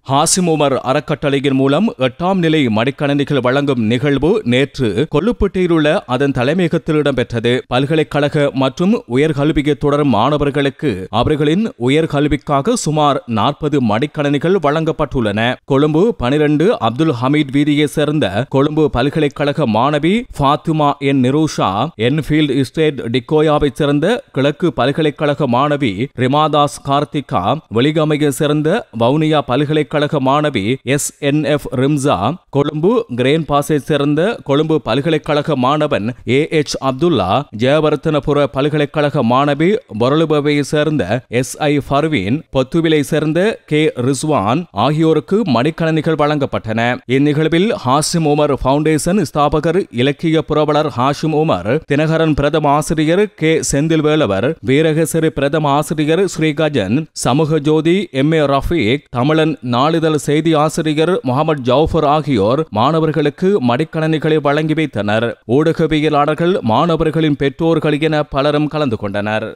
Hashim Umar அறக்கட்டளையின் மூலம் 8ஆம் நிலை மடிக்கணினிகள் வழங்கும் நிகழ்வு நேற்று கொல்லுப்பட்டியில் உள்ள அதன் தலைமையகத்தில் இடம்பெற்றது. பல்கலைக்கழக மற்றும் உயர்கல்வியை தொடரும் மாணவர்களுக்கு அவர்களின் உயர்கல்விக்காக சுமார் 40 மடிக்கணினிகள் வழங்கப்பட்டுள்ளன. கொழும்பு 12 அப்துல் ஹமீத் வீதியை சேர்ந்த கொழும்பு பல்கலைக்கழக மாணவி ஃபாத்திமா என் நிரூஷா, என்ஃபீல்ட் எஸ்டேட் டிக்கோயாவை சேர்ந்த கிழக்கு பல்கலைக்கழக மாணவி ரிமாதாஸ் கார்த்திகா, வெளிகமையை சேர்ந்த வவுனியா பல்கலைக்கழக மாணவி SNF ரிம்சா, கொழும்பு கிரேன் பாஸை சேர்ந்த கொழும்பு பல்கலைக்கழக மாணவன் AH அப்துல்லா, ஜெயவர்த்தனபுர பல்கலைக்கழக மாணவி பொருளுபவை சேர்ந்த SI ஃபர்வீன், பொத்துவிலை சேர்ந்த K ரிஸ்வான் ஆகியோருக்கு மடிக்கணினிகள் வழங்கப்பட்டன. இந்நிகழ்வில் ஹாசிம் உமர் பவுண்டேஷன் ஸ்தாபகர் இலக்கிய புரவலர் ஹாஷிம் உமர், தினகரன் பிரதம ஆசிரியர் K செந்தில்வேலவர், வீரகேசரி பிரதம ஆசிரியர் ஸ்ரீகஜன், சமூக ஜோதி MA ரஃபீக், தமிழன் நாளிதழ் செய்தி ஆசிரியர் முகமது ஜவுஃபர் ஆகியோர் மாணவர்களுக்கு மடிக்கணினிகளை வழங்கி வைத்தனர். ஊடகவியலாளர்கள், மாணவர்களின் பெற்றோர்கள் என பலரும் கலந்து கொண்டனர்.